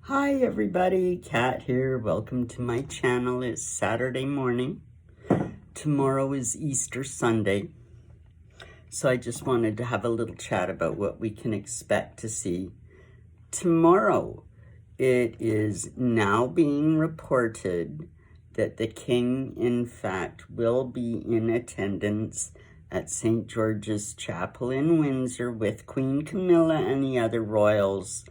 Hi everybody, Kat here. Welcome to my channel. It's Saturday morning. Tomorrow is Easter Sunday. So I just wanted to have a little chat about what we can expect to see tomorrow. It is now being reported that the King, in fact, will be in attendance at St. George's Chapel in Windsor with Queen Camilla and the other royals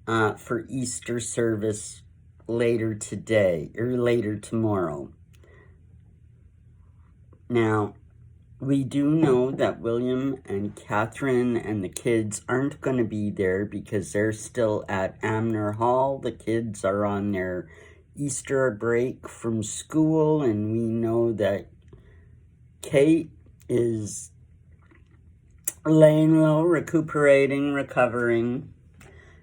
for Easter service later today, or later tomorrow. Now, we do know that William and Catherine and the kids aren't going to be there because they're still at Amner Hall. The kids are on their Easter break from school, and we know that Kate is laying low, recovering.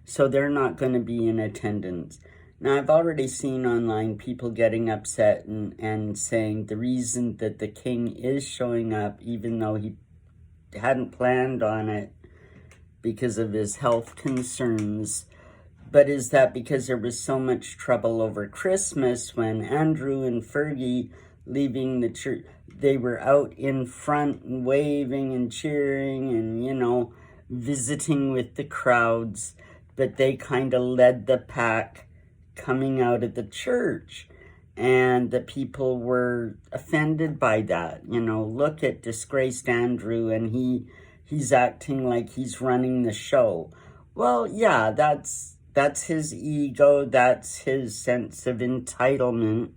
So they're not going to be in attendance. Now, I've already seen online people getting upset and saying the reason that the King is showing up, even though he hadn't planned on it because of his health concerns, but is that because there was so much trouble over Christmas when Andrew and Fergie leaving the church, they were out in front and waving and cheering and, visiting with the crowds. But they kind of led the pack coming out of the church. And the people were offended by that. Look at disgraced Andrew, and he's acting like he's running the show. Well, yeah, that's his ego. That's his sense of entitlement.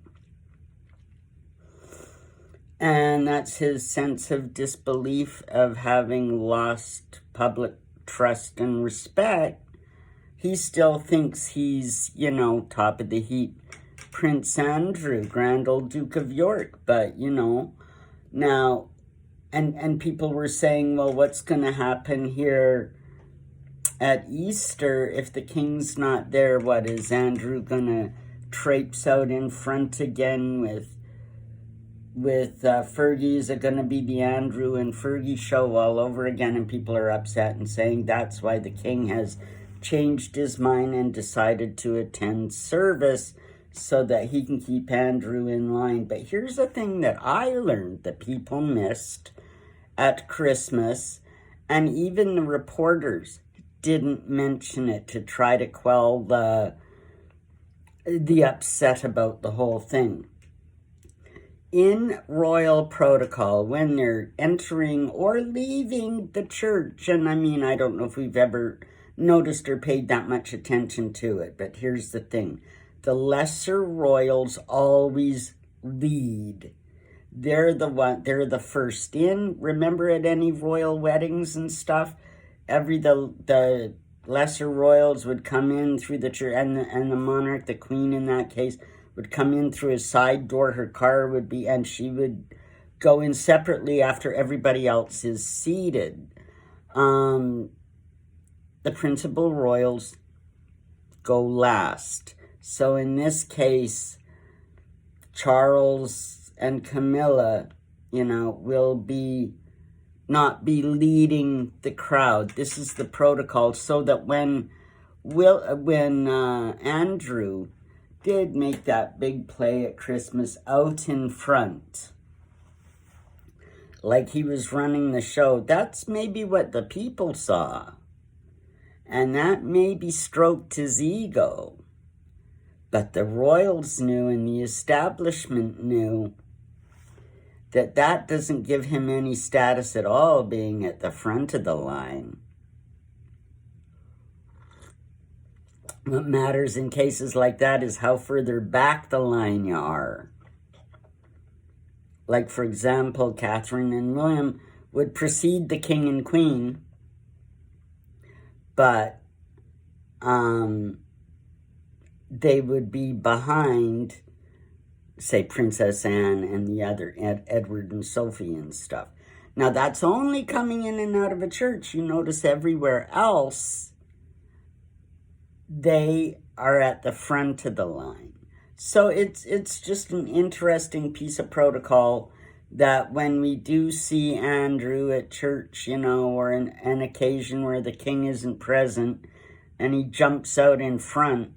And that's his sense of disbelief of having lost public trust and respect. He still thinks he's, top of the heap, Prince Andrew, Grand Old Duke of York. But, now, and people were saying, well, what's going to happen here at Easter if the King's not there? What, is Andrew going to traipse out in front again with Fergie? Is it going to be the Andrew and Fergie show all over again? And people are upset and saying that's why the King has changed his mind and decided to attend service so that he can keep Andrew in line. But here's the thing that I learned that people missed at Christmas, and even the reporters didn't mention it to try to quell the upset about the whole thing. In royal protocol, when they're entering or leaving the church, and I don't know if we've ever noticed or paid that much attention to it, but here's the thing. The lesser royals always lead. They're the first in. Remember at any royal weddings and stuff, the lesser royals would come in through the church, and the monarch, the queen in that case, would come in through a side door. Her car would be, and she would go in separately after everybody else is seated. The principal royals go last. So in this case, Charles and Camilla, will not be leading the crowd. This is the protocol, so that when Andrew did make that big play at Christmas out in front, like he was running the show, that's maybe what the people saw. And that maybe stroked his ego. But the royals knew, and the establishment knew, that doesn't give him any status at all, being at the front of the line. What matters in cases like that is how further back the line you are. Like, for example, Catherine and William would precede the King and Queen, but they would be behind, say, Princess Anne and the other, Edward and Sophie and stuff. Now, that's only coming in and out of a church. You notice everywhere else, they are at the front of the line. So it's just an interesting piece of protocol that when we do see Andrew at church, or an occasion where the King isn't present, and he jumps out in front,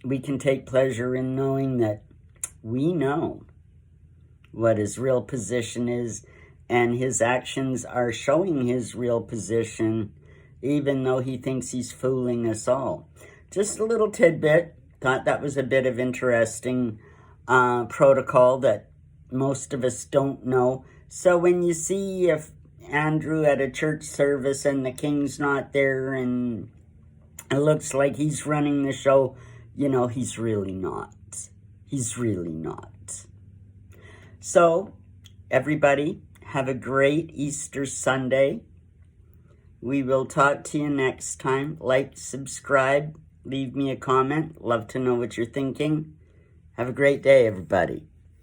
we can take pleasure in knowing that we know what his real position is, and his actions are showing his real position, even though he thinks he's fooling us all. Just a little tidbit. Thought that was a bit of interesting protocol that most of us don't know. So when you see if Andrew at a church service and the king's not there and it looks like he's running the show, you know, he's really not. He's really not. So, everybody, have a great Easter Sunday. We will talk to you next time. Like, subscribe, leave me a comment. Love to know what you're thinking. Have a great day, everybody.